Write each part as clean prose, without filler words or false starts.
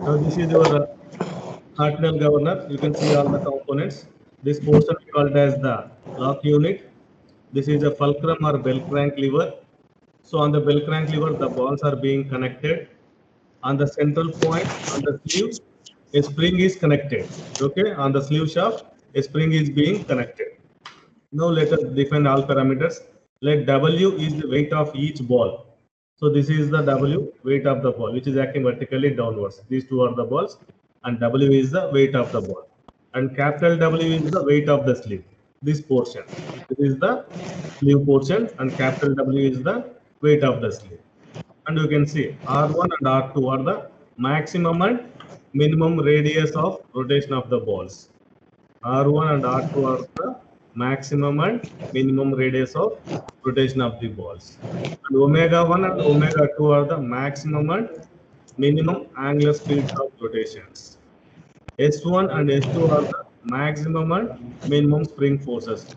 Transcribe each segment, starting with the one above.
Now this is your Hartnell governor. You can see all the components. This portion is called as the lock unit. This is a fulcrum or bell crank lever. So on the bell crank lever, the balls are being connected. On the central point on the sleeve, a spring is connected. Okay, on the sleeve shaft, a spring is being connected. Now let us define all parameters. Let W is the weight of each ball. So this is the W weight of the ball, which is acting vertically downwards. These two are the balls, and W is the weight of the ball. And capital W is the weight of the sleeve. This portion. This is the sleeve portion, and capital W is the weight of the sleeve. And you can see R1 and R2 are the maximum and minimum radius of rotation of the balls. R1 and R2 are the maximum and minimum radius of rotation of the balls. And omega 1 and omega 2 are the maximum and minimum angular speeds of rotations. S1 and S2 are the maximum and minimum spring forces.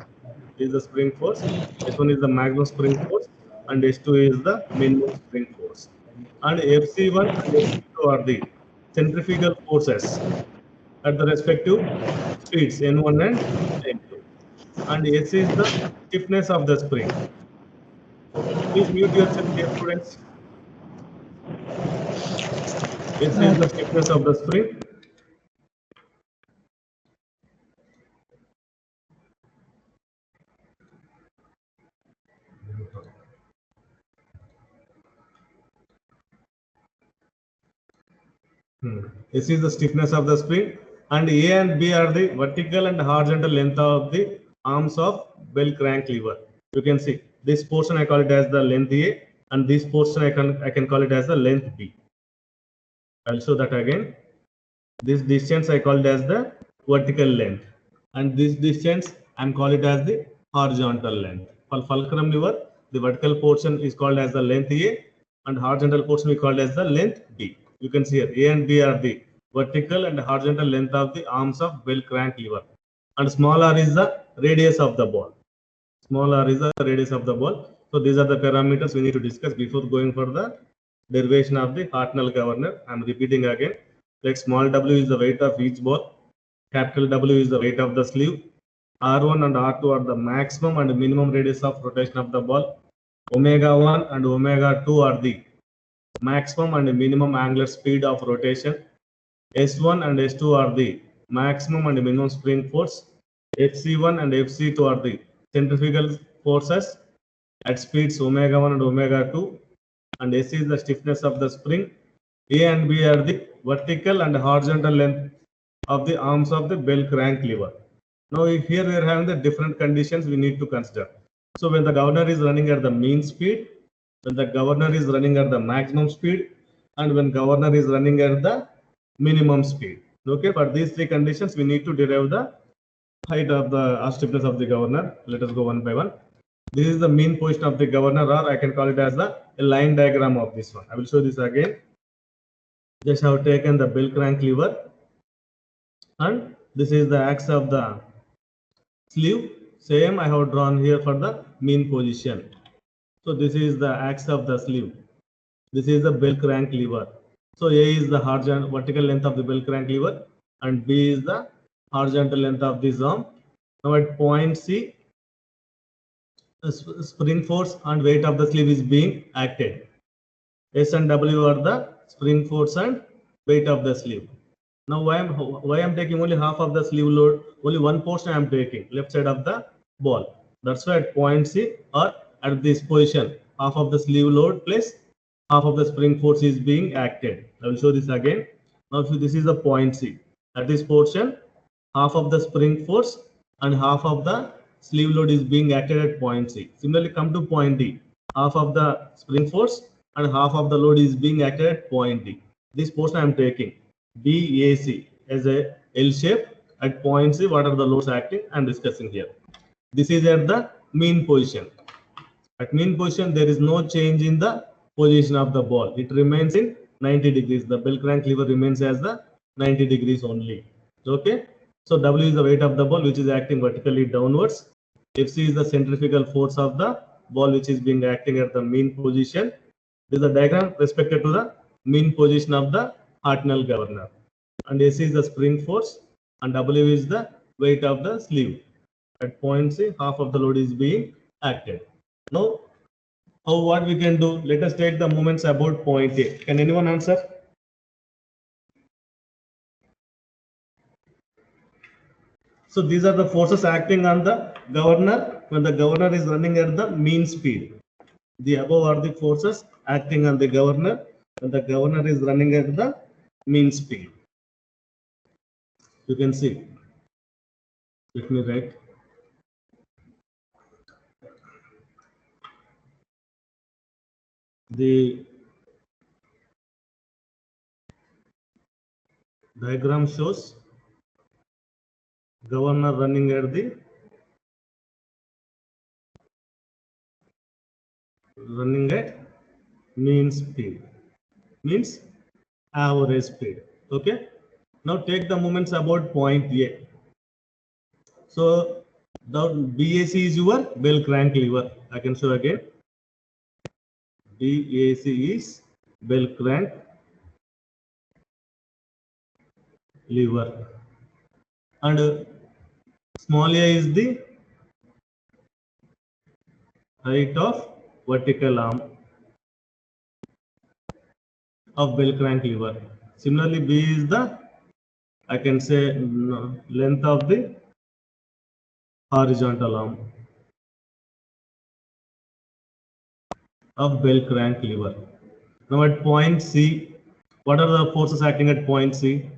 This is the spring force. S1 is the maximum spring force and S2 is the minimum spring force. And FC1 and FC2 are the centrifugal forces at the respective speeds N1 and N2. And S is the stiffness of the spring. Please mute yourself, dear students. S is the stiffness of the spring. S is the stiffness of the spring, and A and B are the vertical and horizontal length of the arms of bell crank lever. You can see this portion I call it as the length A, and this portion I can call it as the length B. I'll show that again. This distance I call it as the vertical length, and this distance I'm call it as the horizontal length. For fulcrum lever, the vertical portion is called as the length A, and horizontal portion we call as the length B. You can see here A and B are the vertical and horizontal length of the arms of bell crank lever, and small r is the radius of the ball. Small r is the radius of the ball. So these are the parameters we need to discuss before going for the derivation of the Hartnell governor. I'm repeating again. Like small w is the weight of each ball, capital W is the weight of the sleeve, R1 and R2 are the maximum and minimum radius of rotation of the ball, omega 1 and omega 2 are the maximum and minimum angular speed of rotation, S1 and S2 are the maximum and minimum spring force, FC1 and FC2 are the centrifugal forces at speeds omega 1 and omega 2, and S is the stiffness of the spring. A and B are the vertical and horizontal length of the arms of the bell crank lever. Now here we are having the different conditions we need to consider. So when the governor is running at the mean speed, when the governor is running at the maximum speed, and when governor is running at the minimum speed. Okay, for these three conditions we need to derive the height of the or stiffness of the governor. Let us go one by one. This is the mean position of the governor, or I can call it as the line diagram of this one. I will show this again. Just have taken the bell crank lever, and this is the axis of the sleeve. Same I have drawn here for the mean position. So this is the axis of the sleeve. This is the bell crank lever. So A is the horizontal vertical length of the bell crank lever, and B is the horizontal length of this arm. Now at point C, the spring force and weight of the sleeve is being acted. S and W are the spring force and weight of the sleeve. Now why I'm taking only half of the sleeve load, only one portion I am taking, left side of the ball. That's why at point C or at this position, half of the sleeve load plus half of the spring force is being acted. I will show this again. Now this is the point C. At this portion, half of the spring force and half of the sleeve load is being acted at point C. Similarly, come to point D. Half of the spring force and half of the load is being acted at point D. This portion I am taking BAC as a L shape at point C. What are the loads acting? I am discussing here. This is at the mean position. At mean position, there is no change in the position of the ball. It remains in 90 degrees. The bell crank lever remains as the 90 degrees only. Okay. So W is the weight of the ball which is acting vertically downwards. FC is the centrifugal force of the ball which is being acting at the mean position. This is the diagram respected to the mean position of the Hartnell governor. And S is the spring force and W is the weight of the sleeve. At point C, half of the load is being acted. Now, what we can do? Let us take the moments about point A. Can anyone answer? So these are the forces acting on the governor when the governor is running at the mean speed. The above are the forces acting on the governor when the governor is running at the mean speed. You can see. Let me write. The diagram shows governor running at the mean speed, means average speed. Okay. Now take the moments about point A. So the BAC is your bell crank lever. I can show again. BAC is bell crank lever, and small a is the height of vertical arm of bell crank lever. Similarly, B is the, I can say, length of the horizontal arm of bell crank lever. Now at point C, what are the forces acting at point C?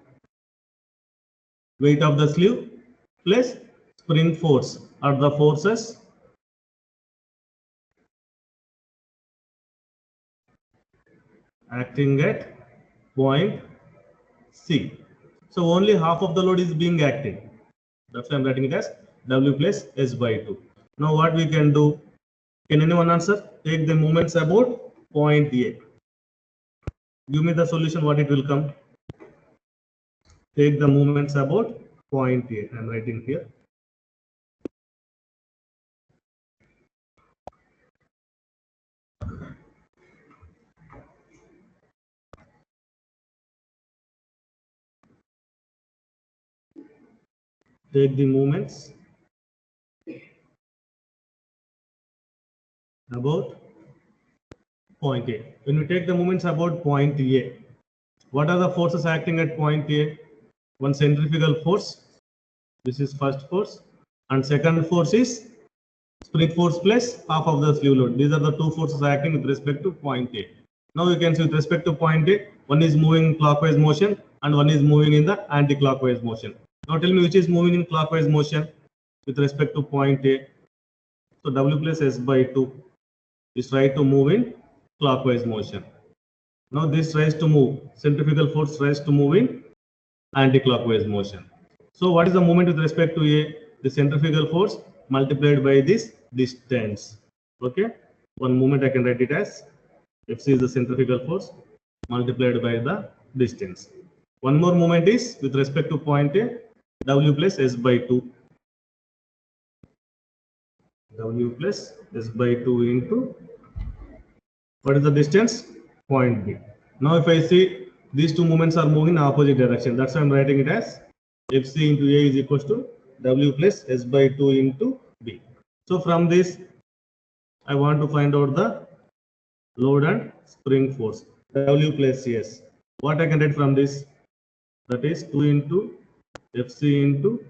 Weight of the sleeve plus spring force are the forces acting at point C. So only half of the load is being acted. That's why I'm writing it as W plus S by 2. Now what we can do? Can anyone answer? Take the moments about point A. Give me the solution, what it will come. Take the moments about point A. I'm writing here. Take the moments about point A. When we take the moments about point A, what are the forces acting at point A? One centrifugal force. This is first force. And second force is spring force plus half of the sleeve load. These are the two forces acting with respect to point A. Now you can see with respect to point A, one is moving in clockwise motion and one is moving in the anti-clockwise motion. Now tell me which is moving in clockwise motion with respect to point A. So W plus S by 2 is try to move in clockwise motion. Now this tries to move, centrifugal force tries to move in anti-clockwise motion. So what is the moment with respect to A? The centrifugal force multiplied by this distance. Okay, one moment I can write it as Fc is the centrifugal force multiplied by the distance. One more moment is with respect to point A, W plus S by 2. W plus S by 2 into, what is the distance? Point B. Now if I see these two moments are moving in opposite direction, that's why I'm writing it as Fc into A is equals to W plus S by 2 into B. So from this, I want to find out the load and spring force. W plus S. What I can get from this? That is 2 into Fc into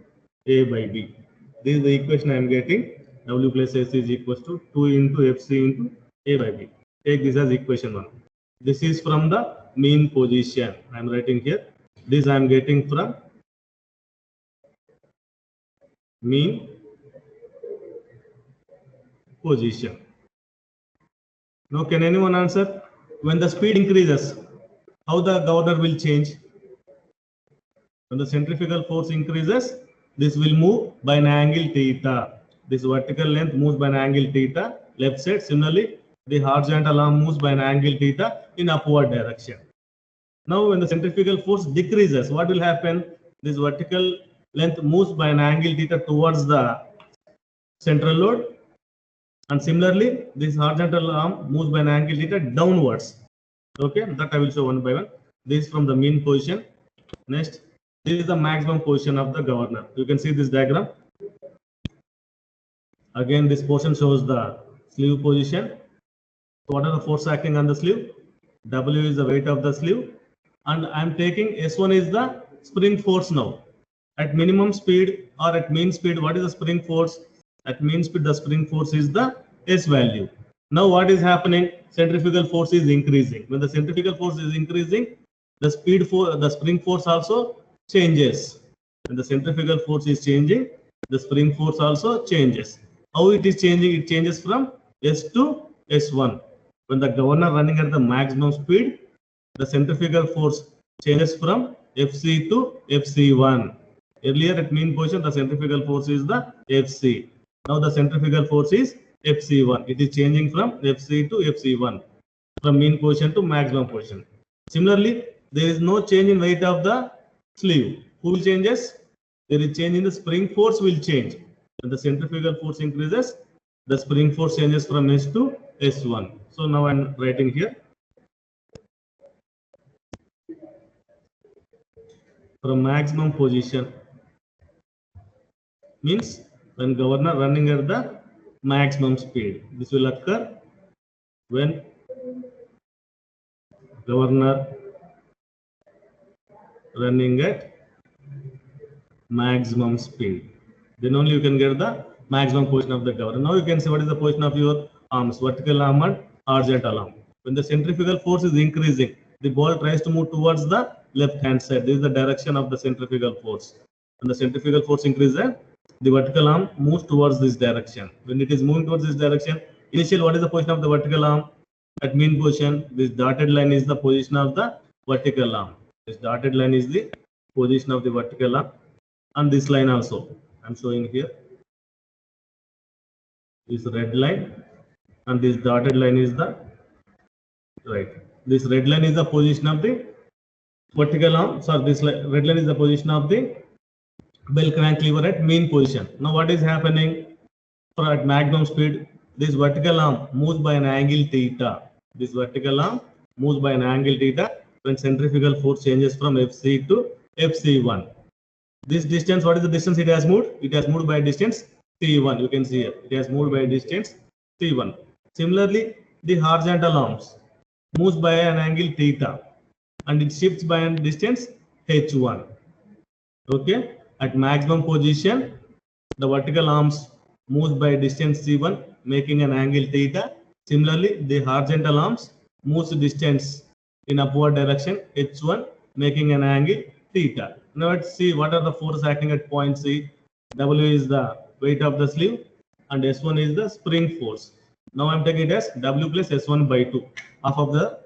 A by B. This is the equation I am getting. W plus S is equals to 2 into Fc into A by B. Take this as equation 1. This is from the mean position. I am writing here. This I am getting from mean position. Now can anyone answer? When the speed increases, how the governor will change? When the centrifugal force increases, this will move by an angle theta. This vertical length moves by an angle theta left side. Similarly, the horizontal arm moves by an angle theta in upward direction. Now when the centrifugal force decreases, what will happen? This vertical length moves by an angle theta towards the central load, and similarly this horizontal arm moves by an angle theta downwards. Okay, that I will show one by one. This is from the mean position. Next, this is the maximum position of the governor. You can see this diagram. Again, this portion shows the sleeve position. What are the force acting on the sleeve? W is the weight of the sleeve. And I'm taking S1 is the spring force now. At minimum speed or at mean speed, what is the spring force? At mean speed, the spring force is the S value. Now what is happening? Centrifugal force is increasing. When the centrifugal force is increasing, the the spring force also changes. When the centrifugal force is changing, the spring force also changes. How it is changing? It changes from S to S1. When the governor running at the maximum speed, the centrifugal force changes from Fc to Fc1. Earlier at mean position, the centrifugal force is the Fc. Now the centrifugal force is Fc1. It is changing from Fc to Fc1, from mean position to maximum position. Similarly, there is no change in weight of the sleeve. Who will changes? There is change in the spring force will change. When the centrifugal force increases, the spring force changes from S to S1. So now I'm writing here. From maximum position means when governor running at the maximum speed. This will occur when governor running at maximum speed. Then only you can get the maximum position of the governor. Now you can see what is the position of your arms, vertical arm and horizontal arm. When the centrifugal force is increasing, the ball tries to move towards the left hand side. This is the direction of the centrifugal force. When the centrifugal force increases, the vertical arm moves towards this direction. When it is moving towards this direction, initially what is the position of the vertical arm? At mean position, this dotted line is the position of the vertical arm. This dotted line is the position of the vertical arm, and this line also I'm showing here. This red line and this dotted line is the right. This red line is the position of the vertical arm. Sorry, this red line is the position of the bell crank lever at mean position. Now what is happening? For at maximum speed, this vertical arm moves by an angle theta. This vertical arm moves by an angle theta when centrifugal force changes from Fc to Fc1. This distance, what is the distance it has moved? It has moved by distance C1. You can see here. It has moved by distance C1. Similarly, the horizontal arms moves by an angle theta and it shifts by a distance H1. Okay. At maximum position, the vertical arms moves by distance C1, making an angle theta. Similarly, the horizontal arms moves distance in upward direction H1, making an angle theta. Now let's see what are the forces acting at point C. W is the weight of the sleeve and S1 is the spring force. Now I'm taking it as W plus S1 by 2. Half of the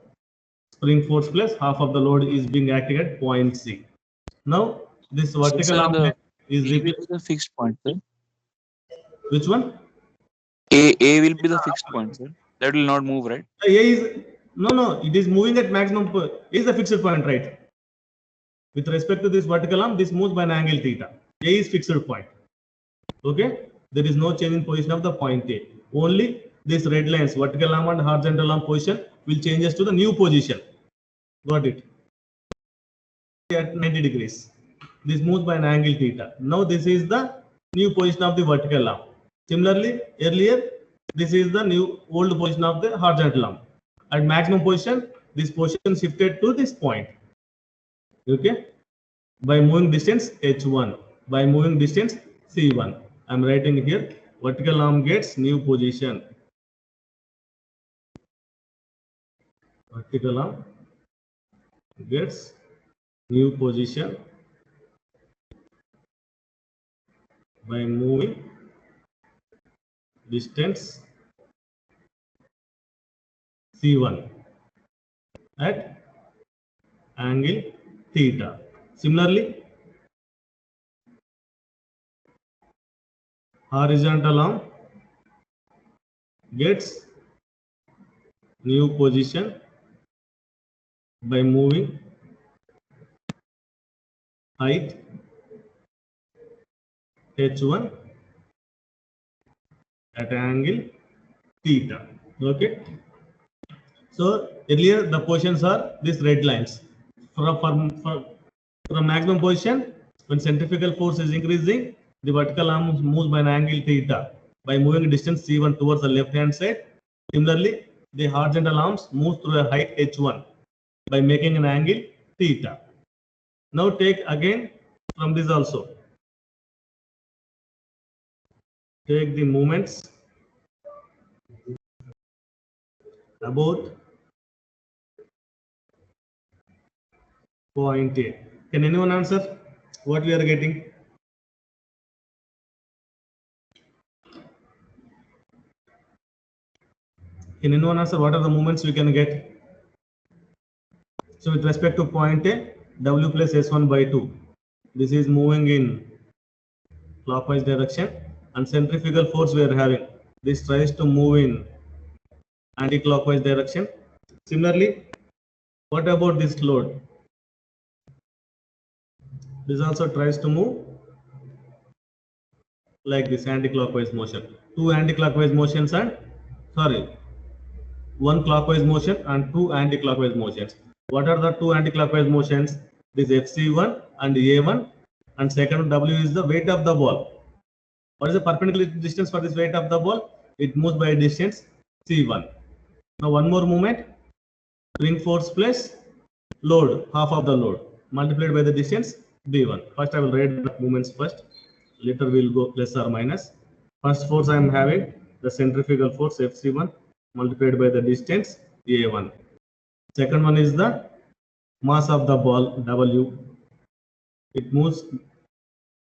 spring force plus half of the load is being acting at point C. Now this vertical arm is the fixed point, sir. Which one? A will be the fixed point, sir. That will not move, right? A is no, it is moving at maximum. Is the fixed point, right? With respect to this vertical arm, this moves by an angle theta. A is fixed point. Okay, there is no change in position of the point A. Only this red lines, vertical arm and horizontal arm position, will changes to the new position. Got it? At 90 degrees. This moves by an angle theta. Now this is the new position of the vertical arm. Similarly, earlier this is the new old position of the horizontal arm. At maximum position, this position shifted to this point. Okay, by moving distance H1, by moving distance C1. I'm writing here vertical arm gets new position. Vertical arm gets new position by moving distance C1 at angle theta. Similarly, horizontal arm gets new position by moving height H1 at angle theta. Okay. So earlier the positions are these red lines. from maximum position, when centrifugal force is increasing, the vertical arm moves by an angle theta by moving a distance c1 towards the left hand side. Similarly, the horizontal arms move through a height h1 by making an angle theta. Now take again from this also. Take the moments about point A. Can anyone answer what we are getting? Can anyone answer what are the moments we can get? So with respect to point A, W plus S1 by 2. This is moving in clockwise direction, and centrifugal force we are having. This tries to move in anti-clockwise direction. Similarly, what about this load? This also tries to move like this anti-clockwise motion. Two anti-clockwise motions and one clockwise motion and two anti-clockwise motions. What are the two anti-clockwise motions? This FC1 and A1, and second W is the weight of the ball. What is the perpendicular distance for this weight of the ball? It moves by a distance C1. Now one more movement, spring force plus load, half of the load, multiplied by the distance B1. First I will write the movements first. Later we will go plus or minus. First force I am having the centrifugal force Fc1 multiplied by the distance A1. Second one is the mass of the ball W. It moves,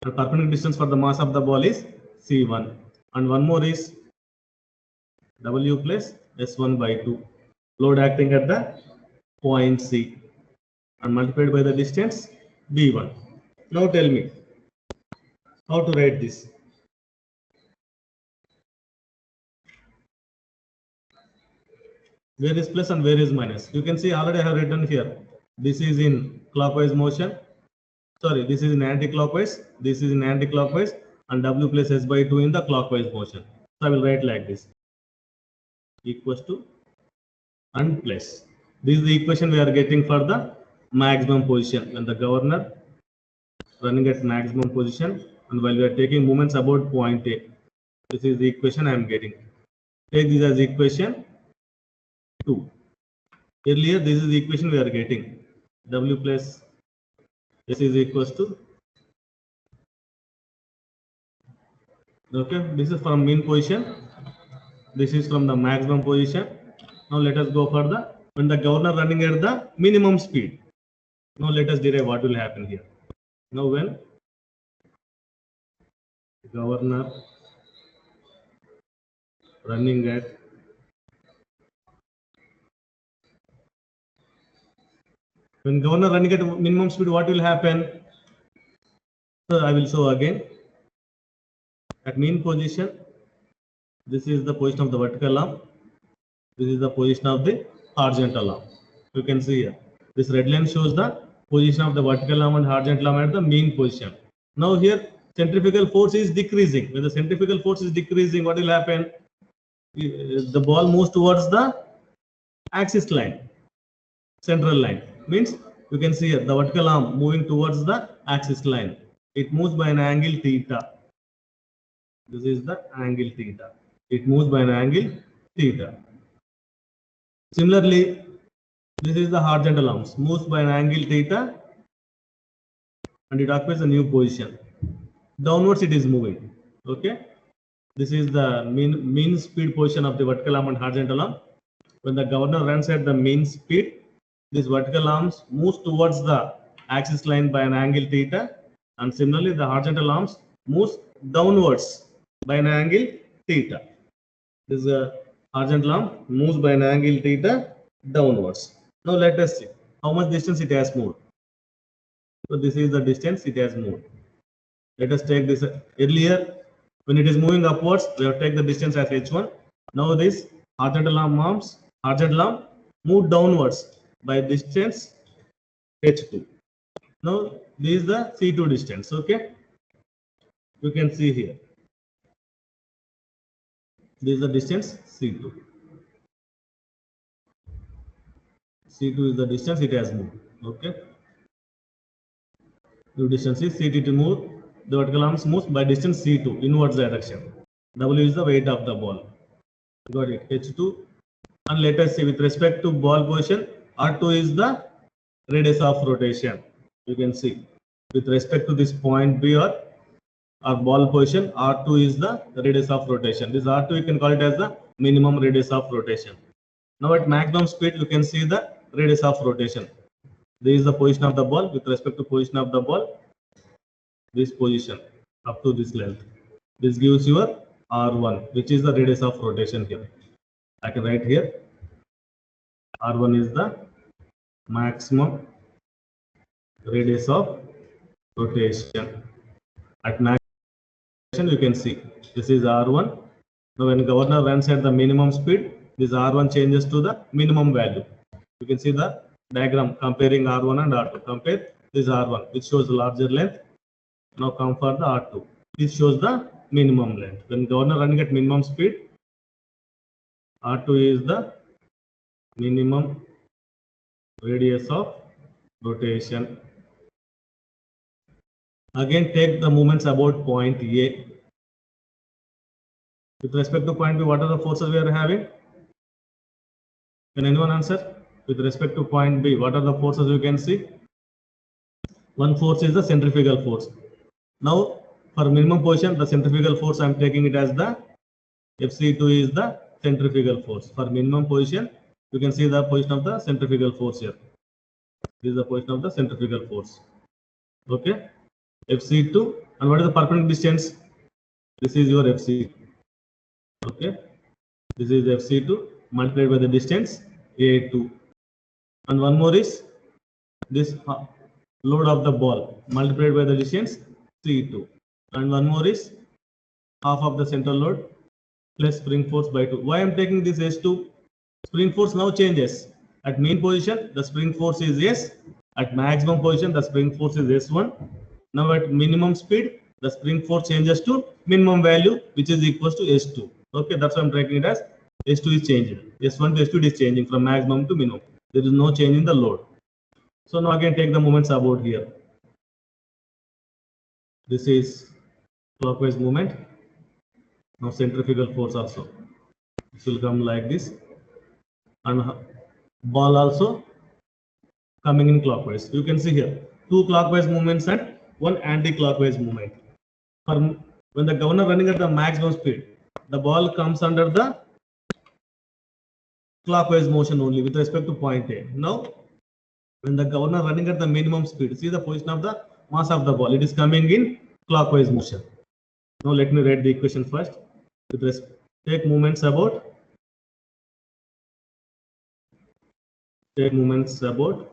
the perpendicular distance for the mass of the ball is C1. And one more is W plus S1 by 2. Load acting at the point C and multiplied by the distance B1. Now tell me how to write this. Where is plus and where is minus? You can see already I have written here. This is in clockwise motion. Sorry, this is in anti-clockwise. This is in anti-clockwise, and W plus S by 2 in the clockwise motion. So I will write like this. Equals to and plus. This is the equation we are getting for the maximum position when the governor running at maximum position and while we are taking moments about point A. This is the equation I am getting. Take this as equation 2. Earlier, this is the equation we are getting. W plus S is equals to, okay, this is from mean position. This is from the maximum position. Now let us go for the, when the governor running at the minimum speed. Now let us derive what will happen here. Now when governor running at minimum speed, what will happen? So I will show again. At mean position, this is the position of the vertical arm. This is the position of the horizontal arm. You can see here. This red line shows the position of the vertical arm and horizontal arm at the mean position. Now here centrifugal force is decreasing. When the centrifugal force is decreasing, what will happen? The ball moves towards the axis line, central line. Means you can see here the vertical arm moving towards the axis line. It moves by an angle theta. This is the angle theta. It moves by an angle theta. Similarly, this is the horizontal arms, moves by an angle theta, and it occupies a new position. Downwards it is moving. Okay. This is the mean speed position of the vertical arm and horizontal arm. When the governor runs at the mean speed, this vertical arms moves towards the axis line by an angle theta, and similarly the horizontal arms moves downwards by an angle theta. This is a horizontal arm moves by an angle theta downwards. Now let us see how much distance it has moved. So this is the distance it has moved. Let us take this earlier. When it is moving upwards, we have taken the distance as h1. Now this horizontal arm move downwards by distance h2. Now this is the c2 distance. Okay, you can see here. This is the distance c2. C2 is the distance it has moved. Okay. New distance is CT to move. The vertical arms moves by distance C2 inwards direction. W is the weight of the ball. Got it. H2. And let us see with respect to ball position, R2 is the radius of rotation. You can see with respect to this point B or our ball position, R2 is the radius of rotation. This R2 you can call it as the minimum radius of rotation. Now at maximum speed, you can see the radius of rotation. This is the position of the ball with respect to position of the ball. This position up to this length. This gives your R1, which is the radius of rotation here. I can write here. R1 is the maximum radius of rotation. At maximum, you can see this is R1. Now, when governor runs at the minimum speed, this R1 changes to the minimum value. You can see the diagram comparing R1 and R2. Compare this R1, which shows larger length. Now come for the R2. This shows the minimum length. When governor running at minimum speed, R2 is the minimum radius of rotation. Again, take the moments about point A. With respect to point B, what are the forces we are having? Can anyone answer? With respect to point B, what are the forces you can see? One force is the centrifugal force. Now, for minimum position, the centrifugal force I am taking it as the FC2 is the centrifugal force. For minimum position, you can see the position of the centrifugal force here. This is the position of the centrifugal force. Okay, FC2, and what is the perpendicular distance? This is your FC. Okay, this is FC2 multiplied by the distance A2, and one more is this load of the ball multiplied by the distance C2, and one more is half of the central load plus spring force by 2. Why I am taking this S2? Spring force now changes. At mean position, the spring force is S. At maximum position, the spring force is S1. Now at minimum speed, the spring force changes to minimum value, which is equals to S2. Okay, that's why I'm taking it as S2 is changing. S1 to S2 is changing from maximum to minimum. There is no change in the load. So now again take the moments about here. This is clockwise movement. Now centrifugal force also. This will come like this. And ball also coming in clockwise. You can see here two clockwise movements and one anti-clockwise movement. For when the governor running at the maximum speed, the ball comes under the clockwise motion only with respect to point A. Now, when the governor running at the minimum speed, see the position of the mass of the ball. It is coming in clockwise motion. Now let me write the equation first. With respect, take moments about. Take moments about.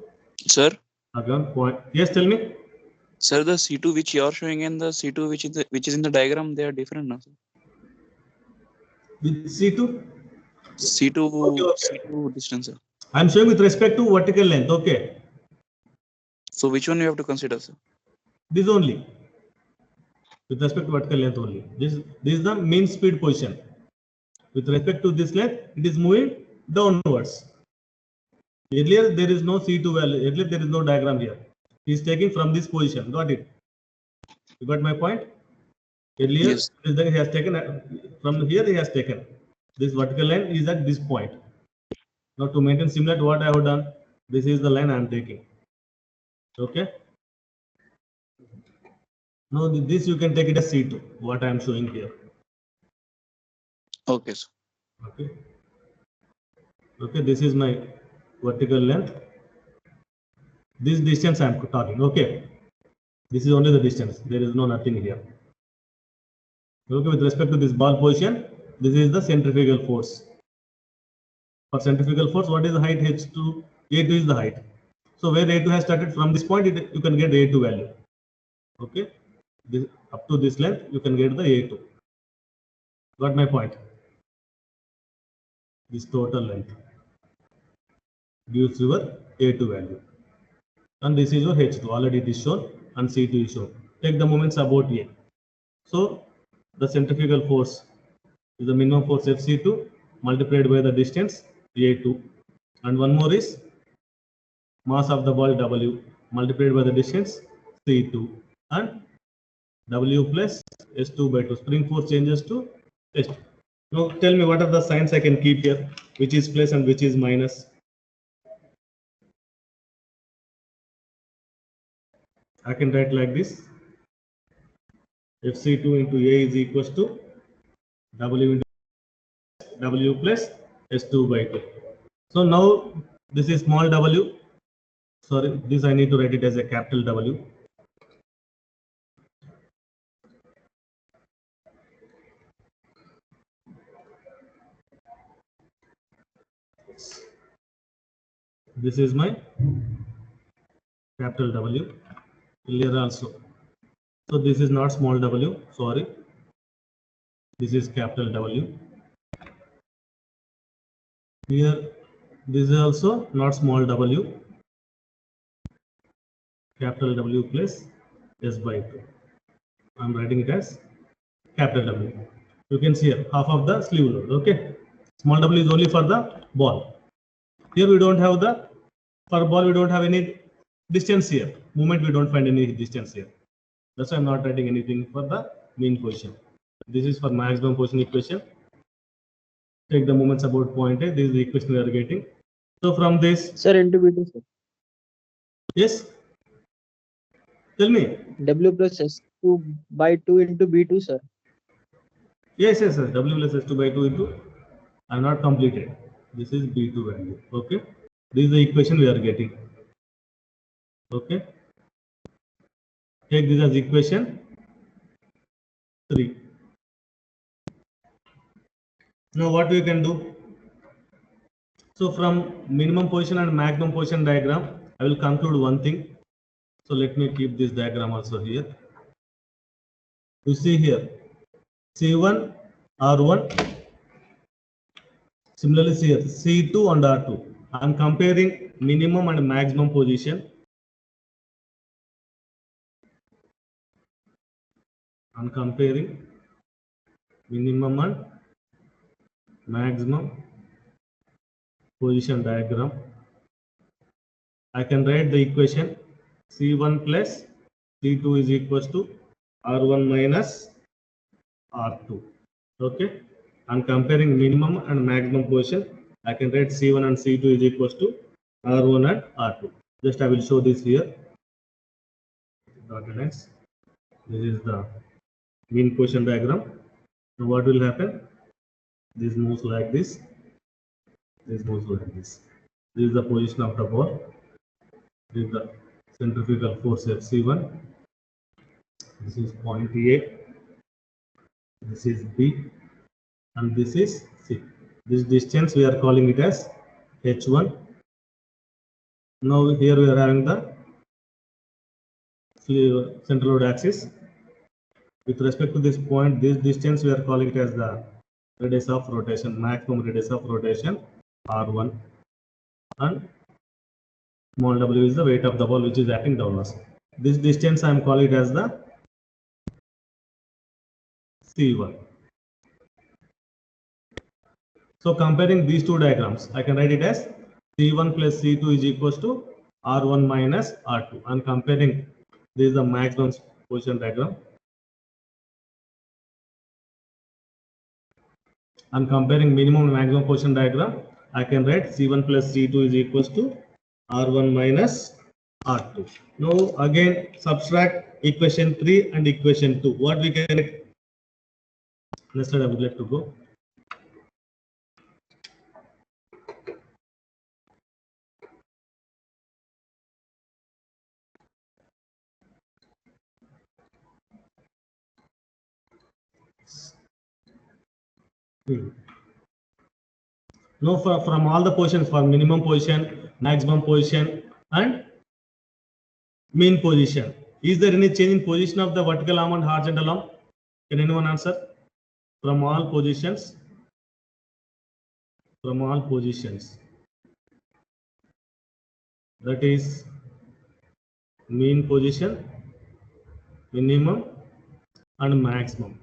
Sir, Again, point. Yes, tell me. sir, the C2 which you are showing and the C2 which is in the diagram, they are different now. Sir. With C2. C2 Okay. C2 distance, sir. I'm showing with respect to vertical length. Okay. So which one you have to consider, sir? This only. With respect to vertical length only. This is the mean speed position. With respect to this length, it is moving downwards. Earlier there is no C2 value. Earlier there is no diagram here. He is taking from this position. Got it? You got my point? Earlier Yes. he has taken from here. He has taken this vertical line is at this point. Now to maintain similar to what I have done, this is the line I am taking. Okay. Now this you can take it as C2. What I am showing here. Okay, sir. Okay. Okay. This is my vertical length. This distance I am talking. Okay. This is only the distance. There is no nothing here. Okay, with respect to this ball position, this is the centrifugal force. For centrifugal force, what is the height H2? A2 is the height. So where A2 has started from this point, you can get A2 value. Okay, this, up to this length, you can get the A2. Got my point? This total length gives your A2 value. And this is your H2. Already it is shown and C2 is shown. Take the moments about A. So the centrifugal force is the minimum force FC2 multiplied by the distance A2, and one more is mass of the ball W multiplied by the distance C2 and W plus S2 by 2. Spring force changes to S2. Now tell me what are the signs I can keep here, which is plus and which is minus. I can write like this. FC2 into A is equals to W into W plus S2 by 2. So now this is small w. Sorry, this I need to write it as a capital W. This is my capital W. Here also. So this is not small w. Sorry. This is capital W. Here, this is also not small w. Capital W plus S by 2. I'm writing it as capital W. You can see here half of the sleeve load. Okay. Small w is only for the ball. Here we don't have the, for ball we don't have any distance here. Moment we don't find any distance here. That's why I'm not writing anything for the mean position. This is for maximum position equation. Take the moments about point A. This is the equation we are getting. So from this. Sir, into B2, sir. Yes. Tell me. W plus S2 by 2 into B2, sir. Yes, sir. W plus S2 by 2 into. I am not completed. This is B2 value. Okay. This is the equation we are getting. Okay. Take this as equation 3. Now what we can do? So from minimum position and maximum position diagram, I will conclude one thing. So let me keep this diagram also here. You see here, C1, R1. Similarly here, C2 and R2. I am comparing minimum and maximum position. I am comparing minimum and maximum position diagram. I can write the equation C1 plus C2 is equals to R1 minus R2. Okay. I'm comparing minimum and maximum position. I can write C1 and C2 is equals to R1 and R2. Just I will show this here. Dotted lines. This is the mean position diagram. Now what will happen? This moves like this. This moves like this. This is the position of the ball. This is the centrifugal force FC1. This is point A. This is B. And this is C. This distance we are calling it as H1. Now here we are having the central load axis. With respect to this point, this distance we are calling it as the radius of rotation, maximum radius of rotation R1, and small w is the weight of the ball which is acting downwards. This distance I am calling it as the C1. So comparing these two diagrams, I can write it as C1 plus C2 is equals to R1 minus R2. And comparing, this is the maximum position diagram. And comparing minimum and maximum position diagram, I can write C1 plus C2 is equals to R1 minus R2. Now again subtract equation 3 and equation 2. What we can get? Next slide I would like to go. Now from all the positions, for minimum position, maximum position and mean position, is there any change in position of the vertical arm and horizontal arm? Can anyone answer? From all positions, that is mean position, minimum and maximum.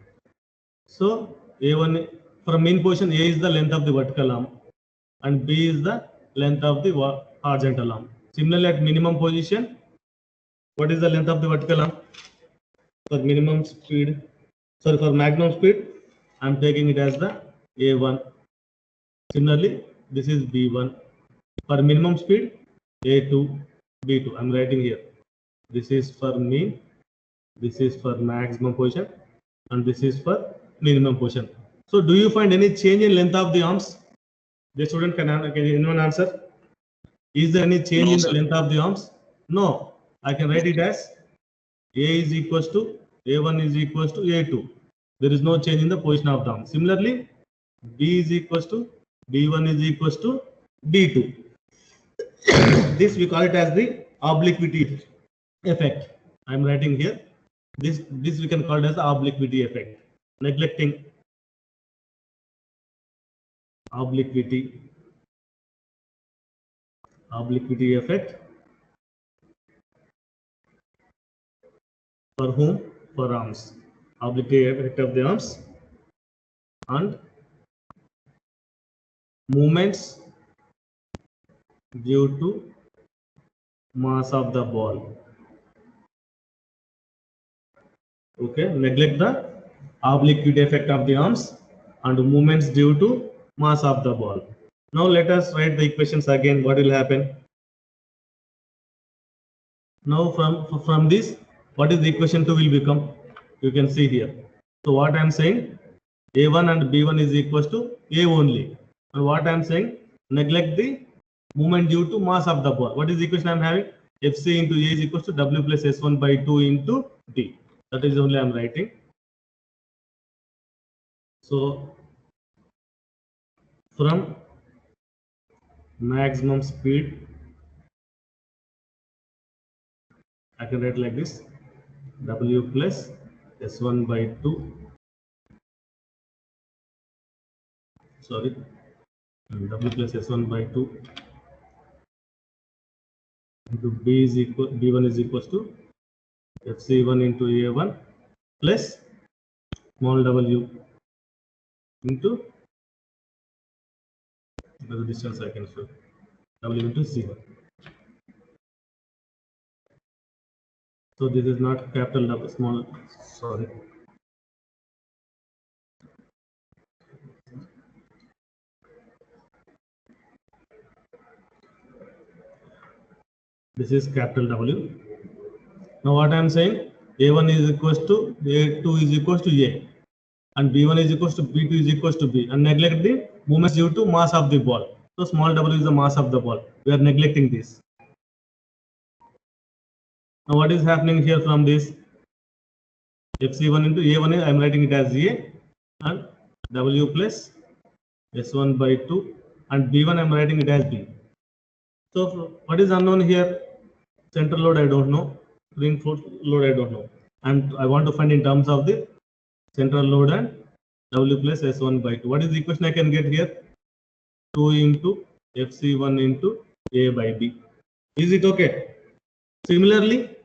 So A1, from mean position, A is the length of the vertical arm and B is the length of the horizontal arm. Similarly, at minimum position, what is the length of the vertical arm? For minimum speed, sorry, for maximum speed, I'm taking it as the A1. Similarly, this is B1. For minimum speed, A2, B2. I'm writing here. This is for mean, this is for maximum position, and this is for minimum position. So, do you find any change in length of the arms? The student can anyone answer? Is there any change No, in the sir. length of the arms? No. I can write it as A is equals to A1 is equals to A2. There is no change in the position of the arm. Similarly, B is equals to B1 is equals to B2. This we call it as the obliquity effect. I am writing here. This we can call it as the obliquity effect. Neglecting obliquity effect. For whom? For arms. Obliquity effect of the arms and movements due to mass of the ball. Okay, neglect the obliquity effect of the arms and movements due to mass of the ball. Now let us write the equations again. What will happen? Now from this, what is the equation 2 will become? You can see here. So what I am saying, A1 and B1 is equals to A only. And what I am saying, neglect the movement due to mass of the ball. What is the equation I am having? Fc into A is equals to W plus S1 by 2 into D. That is only I am writing. So from maximum speed, I can write like this, W plus S1 by 2, sorry, W plus S1 by 2 into B1 is equals to FC1 into A1 plus small w into the distance I can show, W into C1. So this is not capital W, small, sorry. This is capital W. Now what I am saying, A1 is equals to A2 is equals to A, and B1 is equals to B2 is equals to B, and neglect the movements due to mass of the ball. So small w is the mass of the ball. We are neglecting this. Now what is happening here from this? Fc1 into A1, I am writing it as A, and W plus S1 by 2, and B1 I am writing it as B. So what is unknown here? Central load I don't know, spring force load I don't know, and I want to find in terms of the central load and W plus S1 by 2. What is the equation I can get here? 2 into Fc1 into A by B. Is it okay? Similarly,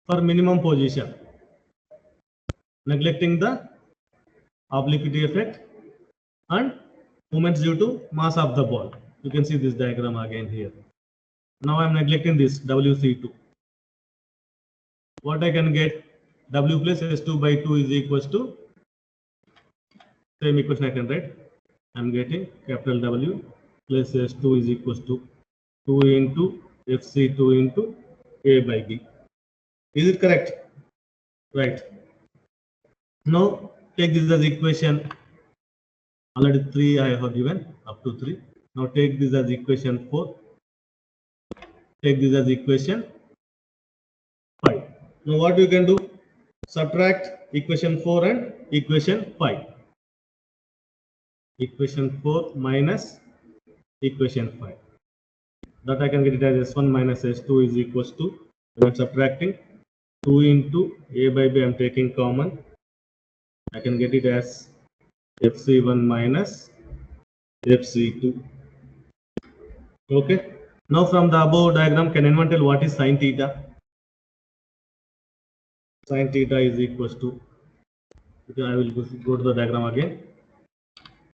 for minimum position, neglecting the obliquity effect and movements due to mass of the ball. You can see this diagram again here. Now I am neglecting this WC2. What I can get? W plus S2 by 2 is equals to, same equation I can write. I am getting capital W plus S2 is equals to 2 into FC2 into A by B. Is it correct? Right. Now take this as equation. Already 3 I have given, up to 3. Now take this as equation 4. Take this as equation 5. Now what you can do? Subtract equation 4 and equation 5. Equation 4 minus equation 5. That I can get it as S1 minus S2 is equals to, when subtracting 2 into A by B, I am taking common. I can get it as FC1 minus FC2. Okay. Now from the above diagram, can anyone tell what is sine theta? Sine theta is equals to, okay, I will go to the diagram again.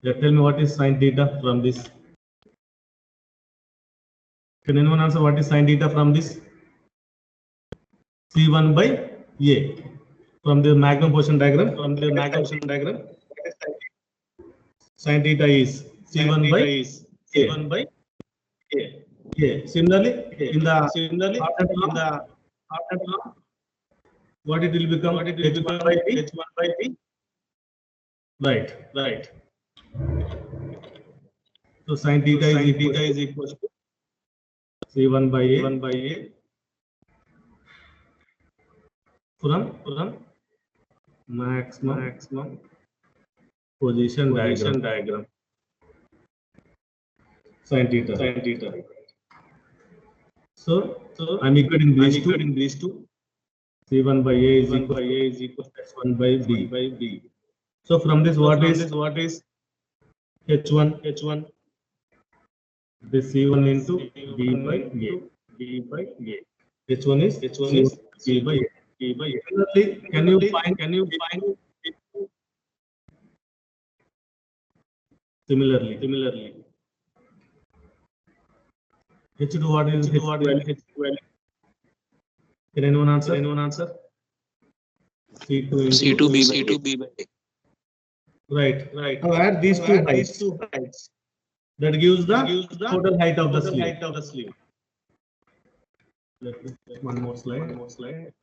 Yeah, tell me what is sine theta from this? Can anyone answer what is sine theta from this? C1 by A. From the magnum position diagram, sine theta is C1 by A. A. Similarly, in the Hartnell law, what it will become? H1 by B. Right. So sine theta is equal to C1 by A from maximum position diagram. Sine theta. So I'm equating these two. C1 by A is equal to H1 by B. So from this, what is H1? This C1 into B by A. H1 is C1 by A. Similarly, can you find similarly H2, what is H2? Can anyone answer? C2 into C2B by A. Right. Now add these two heights. That gives the total height of the sleeve. Let me one more slide.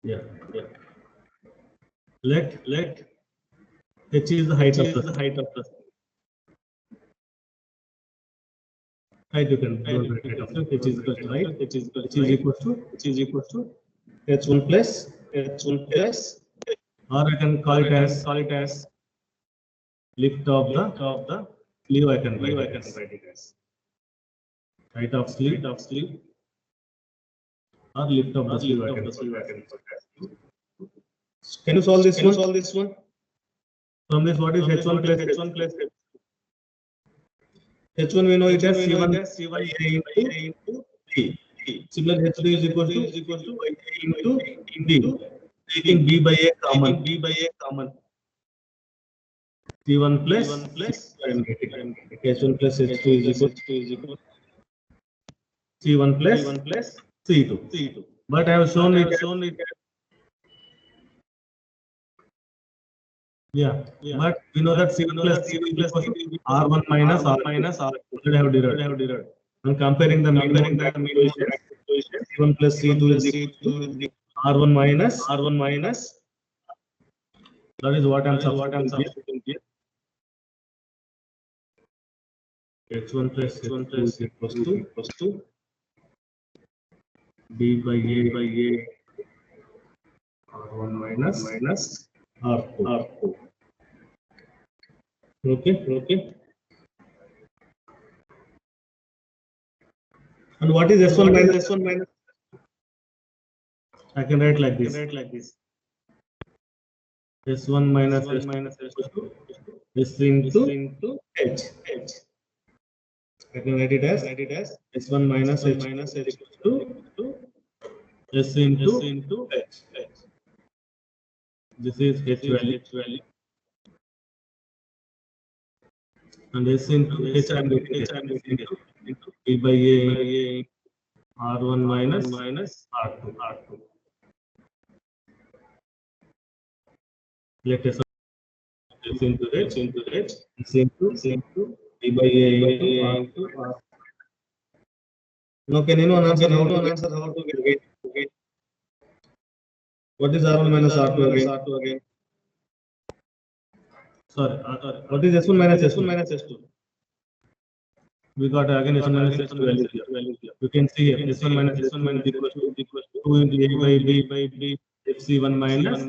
Yeah. Let H is the height of the sleeve. Height you can don't write height of the sleeve. H is equal to height. H is equal to H1 plus, or I can call it as lift of the sleeve. I can write it as height of sleeve or lift of the sleeve. I can write it as. Can you solve this one? From this, what is H1 plus H1? We know it as C1 by A into B. Similarly, H2 is equal to C2 by A into B. Taking B by A common. C1 plus H1 plus H2 is equal to C1 plus C2. But I have shown it. Yeah. But we know that C1 plus C2 is equal to R1 minus R2. Should have derived. And comparing the minimum position, C1 plus C2 is equal to R1 minus. That is what I'm substituting here. H1 plus H2 is equal to B by A R1 minus R2. Okay. And what is S1 minus? I can write like this. S1 minus S2 S into H. I can write it as S1 minus H to S into H. This is H value. And S into H I am getting into B by A R1 minus R2. Let us S into H S into B by A into R. Now can anyone answer how to get what is R1 minus R2 again? Sorry, what is S1 minus S2? We got again S1 minus S2 value here. You can see here S1 minus S2 is equal to 2 into A by B FC1 minus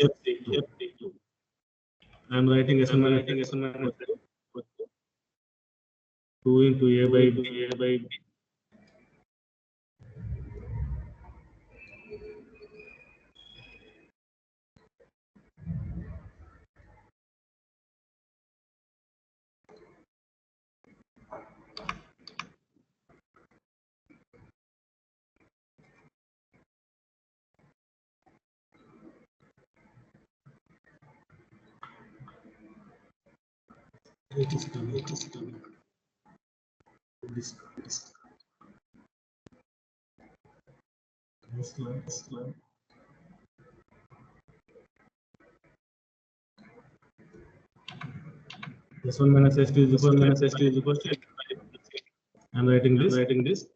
FC2. I am writing S1 minus S2 2 into A by B. It is coming. This slide. S1 minus S2 is equal to I'm writing this.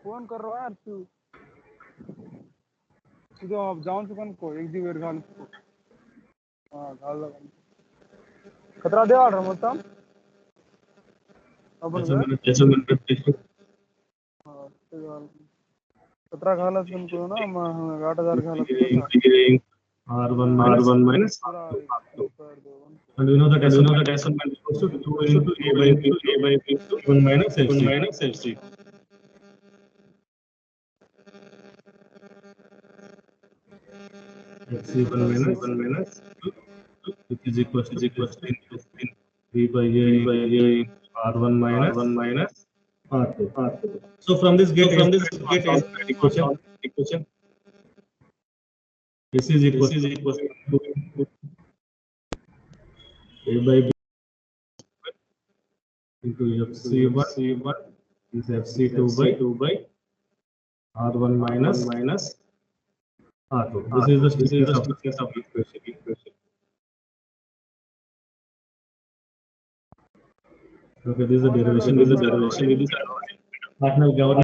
Phone कर रहा है यार तू तुझे आप जाऊन चुकन को एक दी वेर घाल घाल खतरा दे आर्डर మొత్తం अपन S1 minus खतरा घालत तुमको ना 8000 घालत R1 minus and we know that S1 minus equals to 2 into A by Q1 minus FC. FC1 minus which is equal to V by A R1 minus R2. So from this get equation this is equal to A by B into FC1 is FC2 by R1 minus R2. This is the strictness of the equation. Okay, this is the derivation. Hartnell governance.